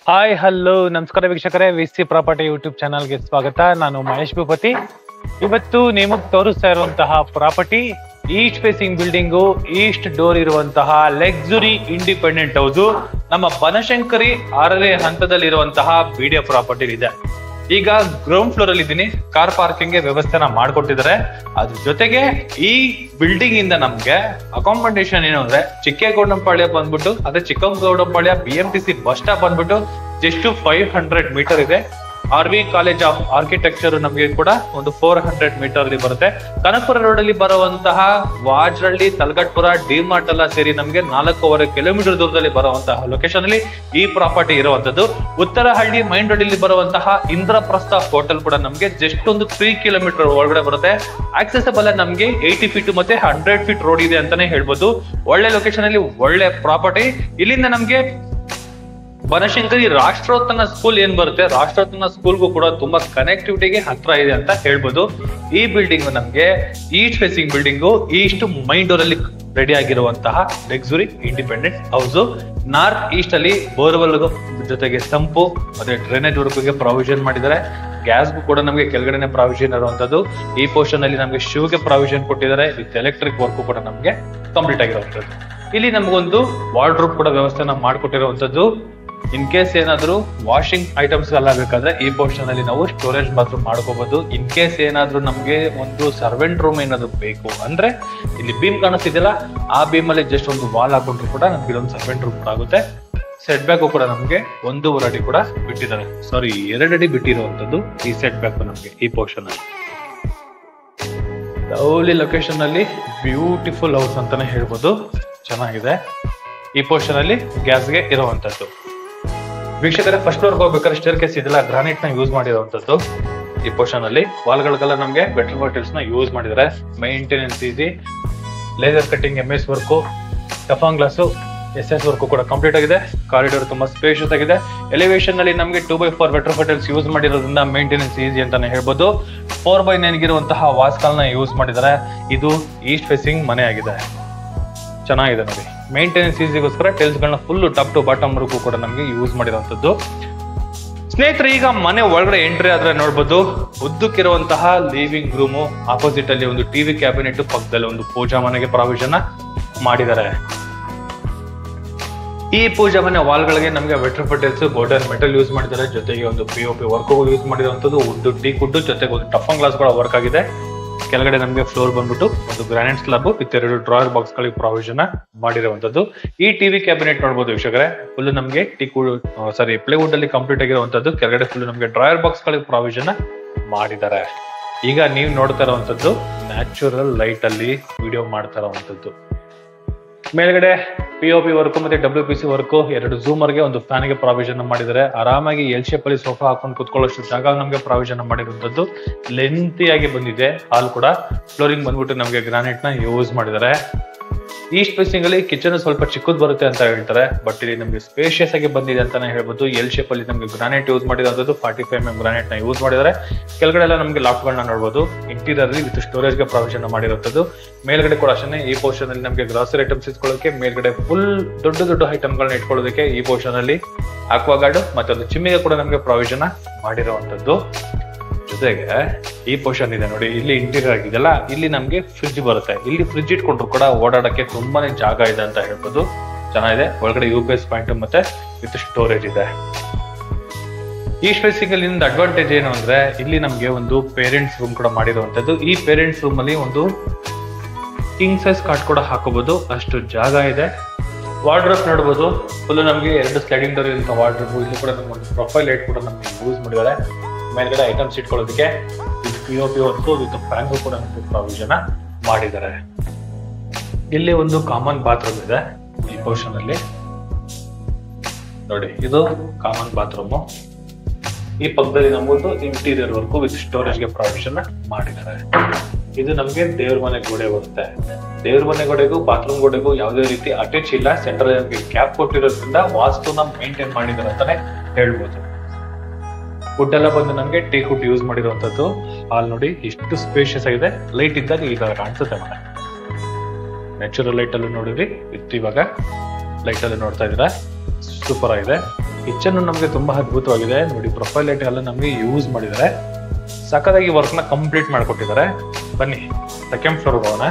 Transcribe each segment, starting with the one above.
Hi hello ನಮಸ್ಕಾರ ವೀಕ್ಷಕರೇ, VC property YouTube ಚಾನಲ್ಗೆ ಸ್ವಾಗತ. ನಾನು ಮಹೇಶ್ ಭೂಪತಿ. ಇವತ್ತು ನಿಮಗೆ ತೋರಿಸ್ತಾ ಇರುವಂತಹ property East facing building, East door ಇರುವಂತಹ ಲಕ್ಸುರಿ ಇಂಡಿಪೆಂಡೆಂಟ್ ಹೌಸ್ ನಮ್ಮ ಬನಶಂಕರಿ 6ನೇ ಹಂತದಲ್ಲಿರುವಂತಹ ಬಿಡಿಎ ಪ್ರಾಪರ್ಟಿ ಇದೆ. ಈಗ ಗ್ರೌಂಡ್ ಫ್ಲೋರ್ ಅಲ್ಲಿ ಇದ್ದೀನಿ. ಕಾರ್ ಪಾರ್ಕಿಂಗ್ ಗೆ ವ್ಯವಸ್ಥೆನ ಮಾಡ್ಕೊಟ್ಟಿದ್ದಾರೆ. ಅದ್ರ ಜೊತೆಗೆ ಈ ಬಿಲ್ಡಿಂಗ್ ಇಂದ ನಮ್ಗೆ ಅಕಾಮಡೇಷನ್ ಏನು ಅಂದ್ರೆ ಚಿಕ್ಕೇಗೌಡನಪಾಳ್ಯ ಬಂದ್ಬಿಟ್ಟು, ಅದೇ ಚಿಕ್ಕಗೌಡನಪಾಳ್ಯ BMTC ಬಸ್ ಸ್ಟಾಪ್ ಬಂದ್ಬಿಟ್ಟು ಜಸ್ಟ್ 500 ಮೀಟರ್ ಇದೆ. RV ಕಾಲೇಜ್ ಆಫ್ ಆರ್ಕಿಟೆಕ್ಚರ್ ನಮಗೆ ಕೂಡ ಒಂದು 400 ಮೀಟರ್ ಅಲ್ಲಿ ಬರುತ್ತೆ. ಕನಕಪುರ ರೋಡ್ ಅಲ್ಲಿ ಬರುವಂತಹ ವಾಜ್ರಳ್ಳಿ, ತಲಗಟ್ಪುರ, ಡಿಮಾರ್ಟ್ ಎಲ್ಲ ಸೇರಿ ನಮಗೆ 4.5 ಕಿಲೋಮೀಟರ್ ದೂರದಲ್ಲಿ ಬರುವಂತಹ ಲೊಕೇಶನ್ ಅಲ್ಲಿ ಈ ಪ್ರಾಪರ್ಟಿ ಇರುವಂತದ್ದು. ಉತ್ತರಹಳ್ಳಿ ಮೈನ್ ರೋಡ್ ಅಲ್ಲಿ ಬರುವಂತಹ ಇಂದ್ರಪ್ರಸ್ಥ ಹೋಟೆಲ್ ಕೂಡ ನಮಗೆ ಜಸ್ಟ್ ಒಂದು 3 ಕಿಲೋಮೀಟರ್ ಒಳಗಡೆ ಬರುತ್ತೆ. ಆಕ್ಸೆಸಬಲ್ ನಮಗೆ 80 ಫೀಟ್ ಮತ್ತೆ 100 ಫೀಟ್ ರೋಡ್ ಇದೆ ಅಂತಾನೆ ಹೇಳ್ಬೋದು. ಒಳ್ಳೆ ಲೊಕೇಶನ್ ಅಲ್ಲಿ ಒಳ್ಳೆ ಪ್ರಾಪರ್ಟಿ. ಇಲ್ಲಿಂದ ನಮ್ಗೆ ಬನಶಂಕರಿ ರಾಷ್ಟ್ರೋತ್ತನ ಸ್ಕೂಲ್ ಏನ್ ಬರುತ್ತೆ, ರಾಷ್ಟ್ರೋತ್ತನ ಸ್ಕೂಲ್ಗೂ ಕೂಡ ತುಂಬಾ ಕನೆಕ್ಟಿವಿಟಿಗೆ ಹತ್ರ ಇದೆ ಅಂತ ಹೇಳ್ಬೋದು. ಈ ಬಿಲ್ಡಿಂಗ್ ನಮ್ಗೆ East facing building, east main door ಅಲ್ಲಿ ರೆಡಿ ಆಗಿರುವಂತಹ luxury independent house. North East ಅಲ್ಲಿ ಬೋರ್ವೆಲ್ ಜೊತೆಗೆ ಸಂಪು ಮತ್ತೆ ಡ್ರೈನೇಜ್ ವರ್ಕ್ಗೆ ಪ್ರಾವಿಷನ್ ಮಾಡಿದ್ದಾರೆ. ಗ್ಯಾಸ್ಗೂ ಕೂಡ ನಮಗೆ ಕೆಳಗಡೆನೆ ಪ್ರಾವಿಷನ್ ಇರುವಂತದ್ದು. ಈ ಪೋರ್ಷನ್ ಅಲ್ಲಿ ನಮಗೆ ಶೂಗೆ ಪ್ರಾವಿಷನ್ ಕೊಟ್ಟಿದ್ದಾರೆ. ವಿತ್ ಎಲೆಕ್ಟ್ರಿಕ್ ವರ್ಕ್ ಕೂಡ ನಮಗೆ ಕಂಪ್ಲೀಟ್ ಆಗಿರುವಂತದ್ದು. ಇಲ್ಲಿ ನಮಗೊಂದು ವಾರ್ಡ್ರೋಬ್ ಕೂಡ ವ್ಯವಸ್ಥೆನ ಮಾಡಿಕೊಟ್ಟಿರುವಂತದ್ದು. ಇನ್ ಕೇಸ್ ಏನಾದ್ರು ವಾಷಿಂಗ್ ಐಟಮ್ಸ್ ಎಲ್ಲ ಬೇಕಾದ್ರೆ ಈ ಪೋರ್ಷನ್ ಅಲ್ಲಿ ನಾವು ಸ್ಟೋರೇಜ್ ಬಾತ್ರೂಮ್ ಮಾಡ್ಕೋಬಹುದು. ಇನ್ ಕೇಸ್ ಏನಾದ್ರು ನಮ್ಗೆ ಒಂದು ಸರ್ವೆಂಟ್ ರೂಮ್ ಏನಾದ್ರು ಬೇಕು ಅಂದ್ರೆ ಇಲ್ಲಿ ಬೀಮ್ ಕಾಣಿಸ್ತಿದೆಯಲ್ಲ, ಆ ಬೀಮ್ ಅಲ್ಲಿ ಜಸ್ಟ್ ಒಂದು ವಾಲ್ ಹಾಕೊಂಡ್ರು ಕೂಡ ನಮ್ಗೆ ಒಂದು ಸರ್ವೆಂಟ್ ರೂಮ್ ಆಗುತ್ತೆ. ಸೆಟ್ ಬ್ಯಾಕ್ ಕೂಡ ನಮ್ಗೆ 1.5 ಅಡಿ ಕೂಡ ಬಿಟ್ಟಿದ್ದಾರೆ. ಸಾರಿ, 2 ಅಡಿ ಬಿಟ್ಟಿರುವಂತದ್ದು ಈ ಸೆಟ್ ಬ್ಯಾಕ್ ನಮ್ಗೆ ಈ ಪೋರ್ಷನ್ ಅಲ್ಲಿ. ಲವ್ಲಿ ಲೊಕೇಶನ್ ಅಲ್ಲಿ ಬ್ಯೂಟಿಫುಲ್ ಹೌಸ್ ಅಂತಾನೆ ಹೇಳ್ಬೋದು. ಚೆನ್ನಾಗಿದೆ. ಈ ಪೋರ್ಷನ್ ಅಲ್ಲಿ ಗ್ಯಾಸ್ಗೆ ಇರುವಂತದ್ದು. ವೀಕ್ಷಕರೇ, ಫಸ್ಟ್ ಫ್ಲೋರ್ ಹೋಗ್ಬೇಕಾದ್ರೆ ಸ್ಟೇರ್ ಕೇಸ್ ಇದೆಲ್ಲ ಗ್ರಾನೈಟ್ ನ ಯೂಸ್ ಮಾಡಿರುವಂತದ್ದು. ಈ ಪೋರ್ಷನ್ ಅಲ್ಲಿ ವಾಲ್ಗಳಿಗೆಲ್ಲ ನಮ್ಗೆ ಬೆಟರ್ ಬಾಟಲ್ಸ್ ನ ಯೂಸ್ ಮಾಡಿದ್ದಾರೆ. Maintenance easy. Laser cutting, MS work, ಟಫಾನ್ ಗ್ಲಾಸ್, SS ವರ್ಕ್ ಕೂಡ ಕಂಪ್ಲೀಟ್ ಆಗಿದೆ. ಕಾರಿಡಾರ್ ತುಂಬಾ ಸ್ಪೇಷಿಯಸ್ ಆಗಿದೆ. ಎಲಿವೇಶನ್ ಅಲ್ಲಿ ನಮ್ಗೆ 2x4 ಬೆಟರ್ ಬಾಟಲ್ಸ್ ಯೂಸ್ ಮಾಡಿರೋದ್ರಿಂದ ಮೇಂಟೆನೆನ್ಸ್ ಈಸಿ ಅಂತಾನೆ ಹೇಳ್ಬೋದು. 4x9 ಗಿರುವಂತಹ ವಾಸ್ಕಾಲ್ ನ ಯೂಸ್ ಮಾಡಿದ್ದಾರೆ. ಇದು ಈಸ್ಟ್ ಫೇಸಿಂಗ್ ಮನೆ ಆಗಿದೆ. ಚೆನ್ನಾಗಿದೆ ನೋಡಿ. ಮೇಂಟೆನೆನ್ಸ್ ಈಸಿಗೋಸ್ಕರ ಟೈಲ್ಸ್ ಗಳನ್ನ ಫುಲ್ ಟಾಪ್ ಟು ಬಾಟಮ್ ವರ್ಗೂ ಕೂಡ ನಮ್ಗೆ ಯೂಸ್ ಮಾಡಿರುವಂತದ್ದು. ಸ್ನೇಹಿತರೆ, ಈಗ ಮನೆ ಒಳಗಡೆ ಎಂಟ್ರಿ ಆದ್ರೆ ನೋಡ್ಬೋದು, ಉದ್ದಕ್ಕಿರುವಂತಹ ಲಿವಿಂಗ್ ರೂಮು, ಆಪೋಸಿಟ್ ಅಲ್ಲಿ ಒಂದು ಟಿವಿ ಕ್ಯಾಬಿನೆಟ್, ಪಕ್ಕದಲ್ಲಿ ಒಂದು ಪೂಜಾ ಮನೆಗೆ ಪ್ರಾವಿಷನ್ ಮಾಡಿದ್ದಾರೆ. ಈ ಪೂಜಾ ಮನೆ ವಾಲ್ಗಳಿಗೆ ನಮಗೆ ವೆಟರ್ ಫಟೇಲ್ಸ್, ಗೋಲ್ಡನ್ ಮೆಟಲ್ ಯೂಸ್ ಮಾಡಿದ್ದಾರೆ. ಜೊತೆಗೆ ಒಂದು POP ವರ್ಕ್ ಯೂಸ್ ಮಾಡಿರುವಂತದ್ದು. ವುಡ್ ಟೀ ಕುಡ್ ಜೊತೆಗೆ ಒಂದು ಟಫನ್ ಗ್ಲಾಸ್ ಕೂಡ ವರ್ಕ್ ಆಗಿದೆ. ಕೆಳಗಡೆ ನಮಗೆ ಫ್ಲೋರ್ ಬಂದ್ಬಿಟ್ಟು ಒಂದು granite slab with 2 drawer box ಗಳಿಗೆ ಪ್ರಾವಿಷನ್ ಮಾಡಿರುವಂತದ್ದು. ಈ ಟಿವಿ ಕ್ಯಾಬಿನೆಟ್ ನೋಡಬಹುದು ವೀಕ್ಷಕರೇ, ಫುಲ್ ನಮಗೆ ಪ್ಲೇವುಡ್ ಅಲ್ಲಿ ಕಂಪ್ಲೀಟ್ ಆಗಿರುವಂತದ್ದು. ಕೆಳಗಡೆ ಫುಲ್ ನಮಗೆ ಡ್ರಾಯರ್ ಬಾಕ್ಸ್ ಗಳಿಗೆ ಪ್ರಾವಿಷನ್ ಮಾಡಿದ್ದಾರೆ. ಈಗ ನೀವು ನೋಡ್ತಾ ಇರುವಂತದ್ದು ನ್ಯಾಚುರಲ್ ಲೈಟ್ ಅಲ್ಲಿ ವಿಡಿಯೋ ಮಾಡ್ತಾ ಇರುವಂತದ್ದು. ಮೇಲ್ಗಡೆ POP ವರ್ಕ್ ಮತ್ತೆ WPC ವರ್ಕ್, 2 ಝೂಮರ್ಗೆ, ಒಂದು ಫ್ಯಾನ್ ಗೆ ಪ್ರಾವಿಷನ್ ಮಾಡಿದ್ದಾರೆ. ಆರಾಮಾಗಿ ಎಲ್ ಶೇಪ್ ಅಲ್ಲಿ ಸೋಫಾ ಹಾಕೊಂಡು ಕುತ್ಕೊಳ್ಳೋಷ್ಟು ಜಾಗ ನಮಗೆ ಪ್ರಾವಿಷನ್ ಮಾಡಿರುವಂತದ್ದು. ಲೆಂತಿಯಾಗಿ ಬಂದಿದೆ. ಹಾಲ್ ಕೂಡ ಫ್ಲೋರಿಂಗ್ ಬಂದ್ಬಿಟ್ಟು ನಮಗೆ ಗ್ರಾನೈಟ್ ನ ಯೂಸ್ ಮಾಡಿದ್ದಾರೆ. ಈಸ್ಟ್ ಫೇಸಿಂಗ್ ಅಲ್ಲಿ ಕಿಚನ್ ಸ್ವಲ್ಪ ಚಿಕ್ಕದ್ ಬರುತ್ತೆ ಅಂತ ಹೇಳ್ತಾರೆ, ಬಟ್ ಇಲ್ಲಿ ನಮಗೆ ಸ್ಪೇಷಿಯಸ್ ಆಗಿ ಬಂದಿದೆ ಅಂತಾನೆ ಹೇಳ್ಬೋದು. ಎಲ್ ಶೇಪ್ ಅಲ್ಲಿ ನಮಗೆ ಗ್ರಾನೈಟ್ ಯೂಸ್ ಮಾಡಿರೋದು. 45mm ಗ್ರಾನೈಟ್ ನ ಯೂಸ್ ಮಾಡಿದ್ದಾರೆ. ಕೆಳಗಡೆ ಎಲ್ಲ ನಮಗೆ ಲಾಫ್ಟ್ ಗಳನ್ನ ನೋಡಬಹುದು. ಇಂಟೀರಿಯರ್ ಅಲ್ಲಿ ವಿತ್ ಸ್ಟೋರೇಜ್ ಗೆ ಪ್ರಾವಿಷನ್ ಮಾಡಿರುವಂತದ್ದು. ಮೇಲ್ಗಡೆ ಕೂಡ ಅಷ್ಟೇ. ಈ ಪೋರ್ಷನ್ ಅಲ್ಲಿ ನಮಗೆ ಗ್ರಾಸರಿ ಐಟಮ್ಸ್ ಇಟ್ಕೊಳ್ಳೋಕೆ, ಮೇಲ್ಗಡೆ ಫುಲ್ ದೊಡ್ಡ ಐಟಮ್ ಗಳನ್ನ ಇಟ್ಕೊಳ್ಳೋದಕ್ಕೆ ಈ ಪೋರ್ಷನ್ ಅಲ್ಲಿ ಆಕ್ವಾಗಾರ್ಡ್ ಮತ್ತೆ ಒಂದು ಚಿಮ್ಮಿಗೆ ಕೂಡ ನಮಗೆ ಪ್ರಾವಿಷನ್ ಮಾಡಿರುವಂತದ್ದು. ಜೊತೆಗೆ ಈ ಪೋರ್ಷನ್ ಇದೆ ನೋಡಿ, ಇಲ್ಲಿ ಇಂಟೀರಿಯರ್ ಆಗಿದೆಲ್ಲ, ಇಲ್ಲಿ ನಮ್ಗೆ ಫ್ರಿಡ್ಜ್ ಬರುತ್ತೆ. ಇಲ್ಲಿ ಫ್ರಿಡ್ಜ್ ಇಟ್ಕೊಂಡ್ರು ಕೂಡ ಓಡಾಡಕ್ಕೆ ತುಂಬಾನೇ ಜಾಗ ಇದೆ ಅಂತ ಹೇಳ್ಬೋದು. ಚೆನ್ನಾಗಿದೆ. ಒಳಗಡೆ UPS ಪಾಯಿಂಟ್ ಮತ್ತೆ ವಿತ್ ಸ್ಟೋರೇಜ್ ಇದೆ. ಈಸ್ಟ್ ಫೇಸಿಂಗ್ ಅಲ್ಲಿ ಅಡ್ವಾಂಟೇಜ್ ಏನು ಅಂದ್ರೆ ಇಲ್ಲಿ ನಮ್ಗೆ ಒಂದು ಪೇರೆಂಟ್ಸ್ ರೂಮ್ ಕೂಡ ಮಾಡಿರುವಂತದ್ದು. ಈ ಪೇರೆಂಟ್ಸ್ ರೂಮ್ ಅಲ್ಲಿ ಒಂದು ಕಿಂಗ್ ಸೈಜ್ ಕಾಟ್ ಕೂಡ ಹಾಕೋಬಹುದು, ಅಷ್ಟು ಜಾಗ ಇದೆ. ವಾರ್ಡ್ರೋಬ್ ನೋಡಬಹುದು, ಫುಲ್ ನಮ್ಗೆ 2 ಸ್ಲೈಡಿಂಗ್ ಡೋರ್ ಇರುವಂತಹ ವಾರ್ಡ್ರೋಬ್. ಇಲ್ಲಿ ಕೂಡ ನಮ್ಗೆ ಒಂದು ಪ್ರೊಫೈಲ್ ಲೈಟ್ ಕೂಡ ನಮ್ಗೆ ಯೂಸ್ ಮಾಡಿದ್ದಾರೆ. ಮೇಲ್ಗಡೆ ಐಟಮ್ಸ್ ಇಟ್ಕೊಳ್ಳೋದಕ್ಕೆ with POP work with fan ಕೂಡ ನಮಗೆ ಪ್ರಾವಿಷನ್ ಮಾಡಿದ್ದಾರೆ. ಇಲ್ಲಿ ಒಂದು ಕಾಮನ್ ಬಾತ್ರೂಮ್ ಇದೆ ಈ ಪೋರ್ಷನ್ ಅಲ್ಲಿ ನೋಡಿ. ಇದು ಕಾಮನ್ ಬಾತ್ರೂಮ್. ಈ ಪಕ್ಕದಲ್ಲಿ ನಮಗೊಂದು ಇಂಟೀರಿಯರ್ ವರ್ಕ್ ವಿತ್ ಸ್ಟೋರೇಜ್ ಗೆ ಪ್ರಾವಿಷನ್ ಮಾಡಿದ್ದಾರೆ. ಇದು ನಮ್ಗೆ ದೇವ್ರ ಮನೆ ಗೋಡೆ ಬರುತ್ತೆ. ದೇವ್ರ ಮನೆ ಗೋಡೆಗೂ ಬಾತ್ರೂಮ್ ಗೋಡೆಗೂ ಯಾವುದೇ ರೀತಿ ಅಟ್ಯಾಚ್ ಇಲ್ಲ. ಸೆಂಟ್ರಲ್ ನಮಗೆ ಕ್ಯಾಪ್ ಕೊಟ್ಟಿರೋದ್ರಿಂದ ವಾಸ್ತುನ ಮೇಂಟೈನ್ ಮಾಡಿದ್ದಾರೆ ಅಂತಾನೆ ಹೇಳ್ಬೋದು. ವುಡ್ ಎಲ್ಲ ಬಂದು ನಮ್ಗೆ ಟೀಕ್ ವುಡ್ ಯೂಸ್ ಮಾಡಿರುವಂತದ್ದು. ಹಾಲ್ ನೋಡಿ ಎಷ್ಟು ಸ್ಪೇಷಿಯಸ್ ಆಗಿದೆ. ಲೈಟ್ ಇದ್ದಾಗ ಈಗ ಕಾಣಿಸುತ್ತೆ ಮನೆ. ನ್ಯಾಚುರಲ್ ಲೈಟ್ ಅಲ್ಲಿ ನೋಡಿದ್ರಿ, ಇವಾಗ ಲೈಟ್ ಅಲ್ಲಿ ನೋಡ್ತಾ ಇದ್ದೀರಾ, ಸೂಪರ್ ಆಗಿದೆ. ಕಿಚನ್ ನಮಗೆ ತುಂಬಾ ಅದ್ಭುತವಾಗಿದೆ ನೋಡಿ. ಪ್ರೊಫೈಲ್ ಲೈಟ್ ಎಲ್ಲ ನಮಗೆ ಯೂಸ್ ಮಾಡಿದ್ದಾರೆ. ಸಖತ್ತಾಗಿ ವರ್ಕ್ ನ ಕಂಪ್ಲೀಟ್ ಮಾಡ್ಕೊಟ್ಟಿದ್ದಾರೆ. ಬನ್ನಿ ಸೆಕೆಂಡ್ ಫ್ಲೋರ್ ಹೋಗೋಣ.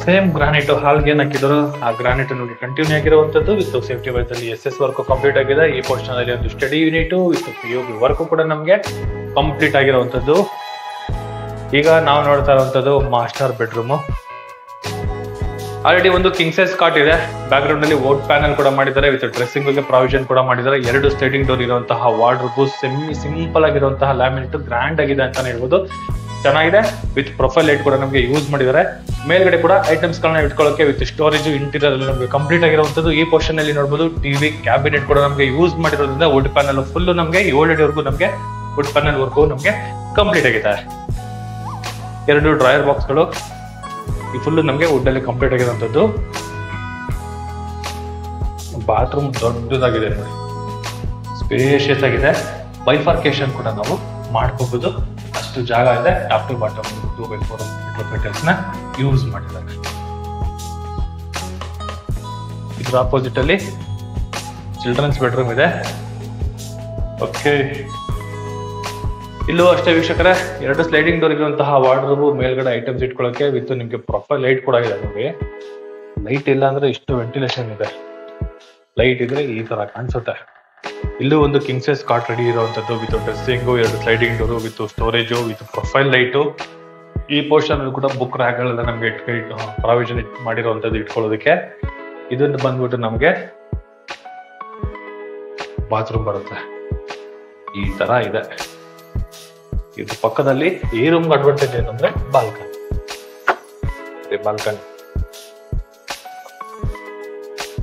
ಸೇಮ್ ಗ್ರಾನೈಟ್ ಹಾಲ್ಗೆ ಏನ್ ಹಾಕಿದ್ರು ಆ ಗ್ರಾನೈಟ್ ನೋಡಿ ಕಂಟಿನ್ಯೂ ಆಗಿರುವಂತದ್ದು ವಿತ್ ಸೇಫ್ಟಿ ವೈಸ್ ಅಲ್ಲಿ ಎಸ್ ವರ್ಕ್ ಕಂಪ್ಲೀಟ್ ಆಗಿದೆ. ಈ ಪೋರ್ಷನ್ ಅಲ್ಲಿ ಒಂದು study unit with POP work ಕೂಡ ನಮಗೆ ಕಂಪ್ಲೀಟ್ ಆಗಿರುವಂತದ್ದು. ಈಗ ನಾವು ನೋಡ್ತಾ ಇರುವಂತದ್ದು ಮಾಸ್ಟರ್ ಬೆಡ್ರೂಮ್. ಆಲ್ರೆಡಿ ಒಂದು ಕಿಂಗ್ ಸೈಜ್ ಕಾಟ್ ಇದೆ. ಬ್ಯಾಕ್ ಗ್ರೌಂಡ್ ಅಲ್ಲಿ ವೋಟ್ ಪ್ಯಾನಲ್ ಕೂಡ ಮಾಡಿದ್ದಾರೆ ವಿತ್ ಡ್ರೆಸ್ಸಿಂಗ್ ಗೆ ಪ್ರಾವಿಷನ್ ಕೂಡ ಮಾಡಿದ್ದಾರೆ. 2 ಸ್ಲೈಡಿಂಗ್ ಡೋರ್ ಇರುವಂತಹ ವಾರ್ಡ್ರೋಬ್, ಸಿಂಪಲ್ ಆಗಿರುವಂತಹ ಲ್ಯಾಮಿನೇಟ್, ಗ್ರ್ಯಾಂಡ್ ಆಗಿದೆ ಅಂತಾನೆ ಹೇಳ್ಬೋದು. ಚೆನ್ನಾಗಿದೆ ವಿತ್ ಪ್ರೊಫೈಲ್ ಲೈಟ್ ಕೂಡ ನಮಗೆ ಯೂಸ್ ಮಾಡಿದ್ದಾರೆ. ಮೇಲ್ಗಡೆ ಕೂಡ ಐಟಮ್ಸ್ ಗಳನ್ನ ಇಟ್ಕೊಳ್ಳೋಕೆ ವಿತ್ ಸ್ಟೋರೇಜ್ ಇಂಟೀರಿಯರ್ ಅಲ್ಲಿ ನಮಗೆ ಕಂಪ್ಲೀಟ್ ಆಗಿರುವಂತದ್ದು. ಈ ಪೋರ್ಷನ್ ಅಲ್ಲಿ ನೋಡಬಹುದು ಟಿವಿ ಕ್ಯಾಬಿನೆಟ್ ಕೂಡ ನಮಗೆ ಯೂಸ್ ಮಾಡಿರೋದ್ರಿಂದ ವುಡ್ ಪ್ಯಾನಲ್ ಫುಲ್ ನಮಗೆ 7 ಅಡಿವರೆಗೂ ನಮಗೆ ವುಡ್ ಪ್ಯಾನಲ್ ವರ್ಕ್ ನಮಗೆ ಕಂಪ್ಲೀಟ್ ಆಗಿದೆ. 2 ಡ್ರಾಯರ್ ಬಾಕ್ಸ್ ಗಳು ಈ ಫುಲ್ ನಮಗೆ ವುಡ್ ಅಲ್ಲಿ ಕಂಪ್ಲೀಟ್ ಆಗಿರುವಂತದ್ದು. ಬಾತ್ರೂಮ್ ದೊಡ್ಡದಾಗಿದೆ ನೋಡಿ, ಸ್ಪೇಷಿಯಸ್ ಆಗಿದೆ. ಬೈಫಾರ್ಕೇಶನ್ ಕೂಡ ನಾವು ಮಾಡ್ಕೋಬಹುದು, ಅಷ್ಟು ಜಾಗ ಇದೆ. Top to bottom 2x4 metre ನ ಯೂಸ್ ಮಾಡಿದ್ದಾರೆ. ಇದ್ರ ಆಪೋಸಿಟ್ ಅಲ್ಲಿ ಚಿಲ್ಡ್ರನ್ಸ್ ಬೆಡ್ರೂಮ್ ಇದೆ. ಓಕೆ, ಇಲ್ಲೂ ಅಷ್ಟೇ ವೀಕ್ಷಕರೇ 2 ಸ್ಲೈಡಿಂಗ್ ಡೋರ್ ಇರುವಂತಹ ವಾರ್ಡ್ರೋಬ್, ಮೇಲ್ಗಡೆ ಐಟಮ್ಸ್ ಇಟ್ಕೊಳ್ಳೋಕೆ ವಿತ್ ನಿಮ್ಗೆ ಪ್ರೊಫೈಲ್ ಲೈಟ್ ಕೂಡ ಇದೆ. ನೋಡಿ ಲೈಟ್ ಇಲ್ಲ ಅಂದ್ರೆ ಇಷ್ಟು ವೆಂಟಿಲೇಷನ್ ಇದೆ, ಲೈಟ್ ಇದ್ರೆ ಈ ತರ ಕಾಣಿಸುತ್ತೆ. ಇಲ್ಲೂ ಒಂದು ಕಿಂಗ್ ಸೈಜ್ ಕಾಟ್ ರೆಡಿ ಇರುವಂತದ್ದು with dressing, 2 sliding door with storage with profile light. ಈ ಪೋರ್ಷನ್ ಕೂಡ ಬುಕ್ ರ್ಯಾಕ್ಗಳೆಲ್ಲ ನಮ್ಗೆ ಪ್ರಾವಿಷನ್ ಮಾಡಿರುವಂತದ್ದು ಇಟ್ಕೊಳ್ಳೋದಕ್ಕೆ. ಇದನ್ನ ಬಂದ್ಬಿಟ್ಟು ನಮ್ಗೆ ಬಾತ್ರೂಮ್ ಬರುತ್ತೆ, ಈ ತರ ಇದೆ. ಇದು ಪಕ್ಕದಲ್ಲಿ ಈ ರೂಮ್ ಅಡ್ವಾಂಟೇಜ್ ಏನಂದ್ರೆ ಬಾಲ್ಕನಿ.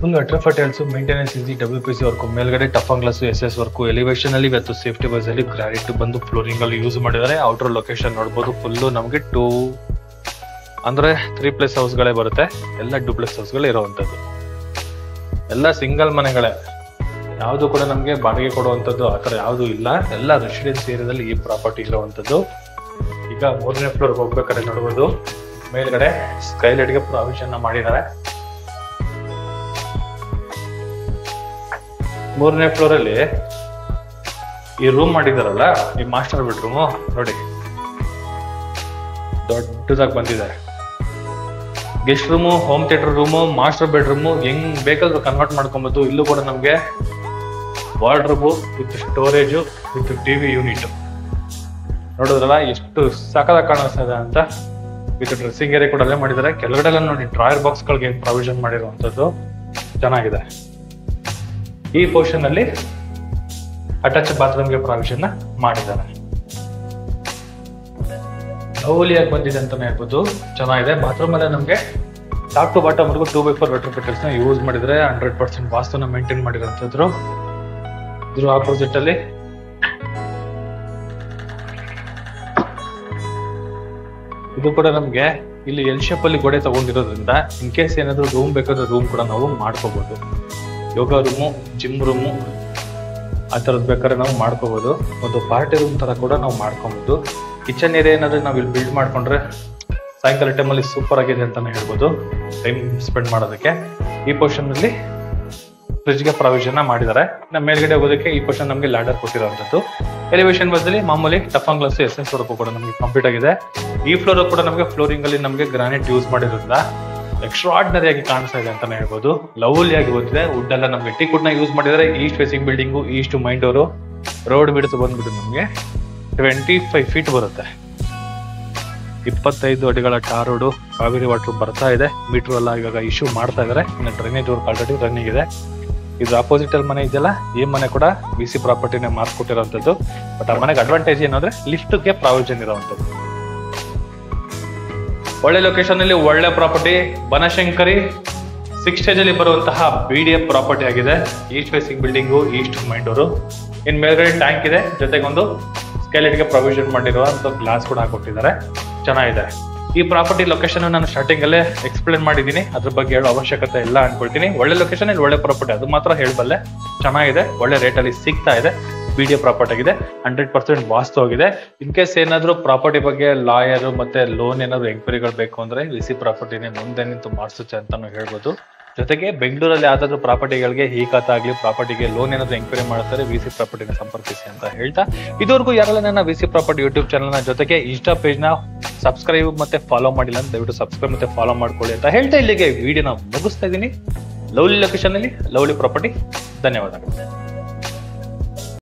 ಫುಲ್ ಅಟ್ರಫಟೈಲ್ಸ್, ಮೇಂಟೆನೆನ್ಸ್ ಈಸಿ, WPC ವರ್ಕ್, ಮೇಲ್ಗಡೆ ಟಫನ್ ಗ್ಲಾಸ್, SS ವರ್ಕ್, ಎಲಿವೇಶನ್ ಅಲ್ಲಿ ಮತ್ತು ಸೇಫ್ಟಿ ವೈಸ್ ಅಲ್ಲಿ ಗ್ರಾನೈಟ್ ಬಂದು ಫ್ಲೋರಿಂಗ್ ಅಲ್ಲಿ ಯೂಸ್ ಮಾಡಿದ್ದಾರೆ. ಔಟರ್ ಲೊಕೇಶನ್ ನೋಡಬಹುದು, ಫುಲ್ ನಮಗೆ 2 ಅಂದ್ರೆ 3+ ಹೌಸ್ ಗಳೇ ಬರುತ್ತೆ. ಎಲ್ಲ ಡುಪ್ಲೆಕ್ಸ್ ಹೌಸ್ ಗಳು ಇರುವಂತದ್ದು, ಎಲ್ಲ ಸಿಂಗಲ್ ಮನೆಗಳೇ. ಯಾವುದು ಕೂಡ ನಮಗೆ ಬಾಡಿಗೆ ಕೊಡುವಂತದ್ದು ಆತರ ಯಾವುದು ಇಲ್ಲ. ಎಲ್ಲ ರೆಸಿಡೆನ್ಸ್ ಏರಿಯಾದಲ್ಲಿ ಈ ಪ್ರಾಪರ್ಟಿ ಇರುವಂತದ್ದು. ಈಗ 3ನೇ ಫ್ಲೋರ್ ಹೋಗ್ಬೇಕಾದ್ರೆ ನೋಡಬಹುದು, ಮೇಲ್ಗಡೆ ಸ್ಕೈಲೈಟ್ ಗೆ ಪ್ರಾವಿಷನ್ ಮಾಡಿದ್ದಾರೆ. 3ನೇ ಫ್ಲೋರ್ ಅಲ್ಲಿ ಈ ರೂಮ್ ಮಾಡಿದಾರಲ್ಲ, ಈ ಮಾಸ್ಟರ್ ಬೆಡ್ರೂಮ್ ನೋಡಿ ದೊಡ್ಡದಾಗಿ ಬಂದಿದೆ. Guest room, home theatre room, master bedroom ಹೆಂಗ್ ಬೇಕಾದ್ರೂ ಕನ್ವರ್ಟ್ ಮಾಡ್ಕೊಬಹುದು. ಇಲ್ಲೂ ಕೂಡ ನಮ್ಗೆ wardrobe with storage with TV unit ನೋಡಿದ್ರಲ್ಲ ಎಷ್ಟು ಸಖತ್ತಾಗಿ ಕಾಣಿಸ್ತದೆ ಅಂತ. ವಿತ್ ಡ್ರೆಸ್ಸಿಂಗ್ ಏರಿಯಾ ಕೂಡ ಅಲ್ಲೇ ಮಾಡಿದ್ದಾರೆ. ಕೆಳಗಡೆ ಎಲ್ಲ ನೋಡಿ ಡ್ರಾಯರ್ ಬಾಕ್ಸ್ ಗಳಿಗೆ ಪ್ರಾವಿಷನ್ ಮಾಡಿರುವಂತದ್ದು ಚೆನ್ನಾಗಿದೆ. ಈ ಪೋರ್ಷನ್ ಅಲ್ಲಿ ಅಟ್ಯಾಚ್ ಬಾತ್ರೂಮ್ ಗೆ ಪ್ರಾವಿಷನ್ ಮಾಡಿದ್ದಾರೆ. ಲವ್ಲಿಯಾಗಿ ಬಂದಿದೆ ಅಂತಾನೆ ಹೇಳ್ಬೋದು, ಚೆನ್ನಾಗಿದೆ. ಬಾತ್ರೂಮ್ ಅಲ್ಲೇ ನಮ್ಗೆ ಟಾಪ್ ಟು ಬಾಟಮ್ ವರೆಗೂ 2x4 ವೆಟ್ರೋಫಿಟರ್ಸ್ ನ ಯೂಸ್ ಮಾಡಿದ್ರೆ 100% ವಾಸ್ತುನ ಮೇಂಟೈನ್ ಮಾಡಿರೋಂಥದ್ರು. ಇದ್ರ ಆಪೋಸಿಟ್ ಅಲ್ಲಿ ಇದು ಕೂಡ ನಮ್ಗೆ ಇಲ್ಲಿ ಎಲ್ ಶೇಪ್ ಅಲ್ಲಿ ಗೋಡೆ ತಗೊಂಡಿರೋದ್ರಿಂದ ಇನ್ ಕೇಸ್ ಏನಾದ್ರು ರೂಮ್ ಬೇಕಾದ್ರೆ ರೂಮ್ ಕೂಡ ನಾವು ಮಾಡ್ಕೋಬಹುದು. ಯೋಗ ರೂಮು, ಜಿಮ್ ರೂಮು ಆ ತರದ್ ಬೇಕಾದ್ರೆ ನಾವು ಮಾಡ್ಕೋಬಹುದು. ಒಂದು ಪಾರ್ಟಿ ರೂಮ್ ತರ ಕೂಡ ನಾವು ಮಾಡ್ಕೊಬಹುದು. ಕಿಚನ್ ಏರಿಯಾ ಏನಾದ್ರೆ ನಾವು ಇಲ್ಲಿ ಬಿಲ್ಡ್ ಮಾಡ್ಕೊಂಡ್ರೆ ಸಾಯಂಕಾಲ ಟೈಮಲ್ಲಿ ಸೂಪರ್ ಆಗಿದೆ ಅಂತಾನೆ ಹೇಳ್ಬೋದು ಟೈಮ್ ಸ್ಪೆಂಡ್ ಮಾಡೋದಕ್ಕೆ. ಈ ಪೋರ್ಷನ್ ಅಲ್ಲಿ ಫ್ರಿಜ್ ಗೆ ಪ್ರಾವಿಷನ್ ಮಾಡಿದ್ದಾರೆ. ನಮ್ಮ ಮೇಲ್ಗಡೆ ಹೋಗೋದಕ್ಕೆ ಈ ಪೋರ್ಷನ್ ನಮಗೆ ಲ್ಯಾಡರ್ ಕೊಟ್ಟಿರುವಂತದ್ದು. ಎಲಿವೇಶನ್ ಬದಲಿ ಮಾಮೂಲಿ ಟಫನ್ ಗ್ಲಾಸ್, SS ವರ್ಕ್ ಕೂಡ ನಮಗೆ ಕಂಪ್ಲೀಟ್ ಆಗಿದೆ. ಈ ಫ್ಲೋರ್ ಕೂಡ ನಮಗೆ ಫ್ಲೋರಿಂಗ್ ಅಲ್ಲಿ ನಮಗೆ ಗ್ರಾನೈಟ್ ಯೂಸ್ ಮಾಡಿರೋದ್ರಿಂದ ಎಕ್ಸ್ಟ್ರಾರ್ಡಿನರಿ ಆಗಿ ಕಾಣಿಸ್ತಾ ಇದೆ ಅಂತಾನೆ ಹೇಳ್ಬೋದು. ಲವ್ಲಿ ಆಗಿ ಬಂದಿದೆ. ವುಡ್ ಎಲ್ಲ ನಮಗೆ ಟೀಕ್ವುಡ್ ನ ಯೂಸ್ ಮಾಡಿದರೆ. East facing building, east main door. Road ಬಿಡ್ತು ಬಂದ್ಬಿಟ್ಟು ನಮಗೆ 25 ಫೀಟ್ ಬರುತ್ತೆ. 25 ಅಡಿಗಳ ಟಾರ್ ರೋಡು. ಕಾವೇರಿ ವಾಟರ್ ಬರ್ತಾ ಇದೆ. ಮೀಟರ್ ಎಲ್ಲ ಇವಾಗ ಇಶ್ಯೂ ಮಾಡ್ತಾ ಇದಾರೆ. ಇನ್ನು ಡ್ರೈನೇಜ್ ವರ್ಕ್ ಆಲ್ರೆಡಿ ರನ್ನಿಂಗ್ ಇದೆ. ಇದು ಅಪೋಸಿಟ್ ಅಲ್ಲಿ ಮನೆ ಇದೆಯಲ್ಲ, ಈ ಮನೆ ಕೂಡ BC ಪ್ರಾಪರ್ಟಿನೇ ಮಾರ್ಕೊಟ್ಟಿರೋಂಥದ್ದು. ಬಟ್ ಆ ಮನೆಗೆ ಅಡ್ವಾಂಟೇಜ್ ಏನಂದ್ರೆ ಲಿಫ್ಟ್ ಗೆ ಪ್ರಾವಿಷನ್ ಇರೋವಂಥದ್ದು. ಒಳ್ಳೆ ಲೊಕೇಶನ್ ಅಲ್ಲಿ ಒಳ್ಳೆ ಪ್ರಾಪರ್ಟಿ. ಬನಶಂಕರಿ 6 ಸ್ಟೇಜ್ ಅಲ್ಲಿ ಬರುವಂತಹ BDF ಪ್ರಾಪರ್ಟಿ ಆಗಿದೆ. East facing building, east main door. ಇನ್ ಮೇಲ್ಗಡೆ ಟ್ಯಾಂಕ್ ಇದೆ, ಜೊತೆಗೆ ಒಂದು ಸ್ಕೈಲೈಟ್ ಗೆ ಪ್ರಾವಿಷನ್ ಮಾಡಿರುವಂತ ಗ್ಲಾಸ್ ಕೂಡ ಹಾಕೊಟ್ಟಿದ್ದಾರೆ. ಚೆನ್ನಾಗಿದೆ. ಈ ಪ್ರಾಪರ್ಟಿ ಲೊಕೇಶನ್ ನಾನು ಸ್ಟಾರ್ಟಿಂಗ್ ಅಲ್ಲೇ ಎಕ್ಸ್ಪ್ಲೇನ್ ಮಾಡಿದ್ದೀನಿ, ಅದ್ರ ಬಗ್ಗೆ ಹೇಳೋ ಅವಶ್ಯಕತೆ ಇಲ್ಲ ಅನ್ಕೊಳ್ತೀನಿ. ಒಳ್ಳೆ ಲೊಕೇಶನ್ ಇಲ್ಲಿ ಒಳ್ಳೆ ಪ್ರಾಪರ್ಟಿ, ಅದು ಮಾತ್ರ ಹೇಳಬಲ್ಲೆ. ಚೆನ್ನಾಗಿದೆ, ಒಳ್ಳೆ ರೇಟ್ ಅಲ್ಲಿ ಸಿಗ್ತಾ ಇದೆ. BDF ಪ್ರಾಪರ್ಟಿ ಆಗಿದೆ, 100% ವಾಸ್ತು ಆಗಿದೆ. ಇನ್ ಕೇಸ್ ಏನಾದ್ರು ಪ್ರಾಪರ್ಟಿ ಬಗ್ಗೆ ಲಾಯರ್ ಮತ್ತೆ ಲೋನ್ ಏನಾದ್ರು ಎಂಕ್ವೈರಿಗಳು ಬೇಕು ಅಂದ್ರೆ BC ಪ್ರಾಪರ್ಟಿನೇ ಮುಂದೆ ನಿಂತು ಮಾಡಿಸುತ್ತೆ ಅಂತಾನು ಹೇಳ್ಬೋದು. ಜೊತೆಗೆ ಬೆಂಗಳೂರಲ್ಲಿ ಯಾವ್ದಾದ್ರು ಪ್ರಾಪರ್ಟಿಗಳಿಗೆ ಈ ಖಾತಾಗ್ಲಿ ಪ್ರಾಪರ್ಟಿಗೆ ಲೋನ್ ಏನಾದ್ರು ಎಂಕ್ವೈರಿ ಮಾಡ್ತಾರೆ ವಿಸಿ ಪ್ರಾಪರ್ಟಿನ ಸಂಪರ್ಕಿಸಿ ಅಂತ ಹೇಳ್ತಾ, ಇದುವರೆಗೂ ಯಾರೆಲ್ಲ ನನ್ನ ವಿಸಿ ಪ್ರಾಪರ್ಟಿ ಯೂಟ್ಯೂಬ್ ಚಾನಲ್ನ ಜೊತೆಗೆ ಇನ್ಸ್ಟಾ ಪೇಜ್ನ ಸಬ್ಸ್ಕ್ರೈಬ್ ಮತ್ತೆ ಫಾಲೋ ಮಾಡಿಲ್ಲ ಅಂತ ದಯವಿಟ್ಟು ಸಬ್ಸ್ಕ್ರೈಬ್ ಮತ್ತೆ ಫಾಲೋ ಮಾಡ್ಕೊಳ್ಳಿ ಅಂತ ಹೇಳ್ತಾ ಇಲ್ಲಿಗೆ ವಿಡಿಯೋನ ಮುಗಿಸ್ತಾ ಇದ್ದೀನಿ. ಲವ್ಲಿ ಲೊಕೇಶನ್ ಅಲ್ಲಿ ಲವ್ಲಿ ಪ್ರಾಪರ್ಟಿ. ಧನ್ಯವಾದಗಳು.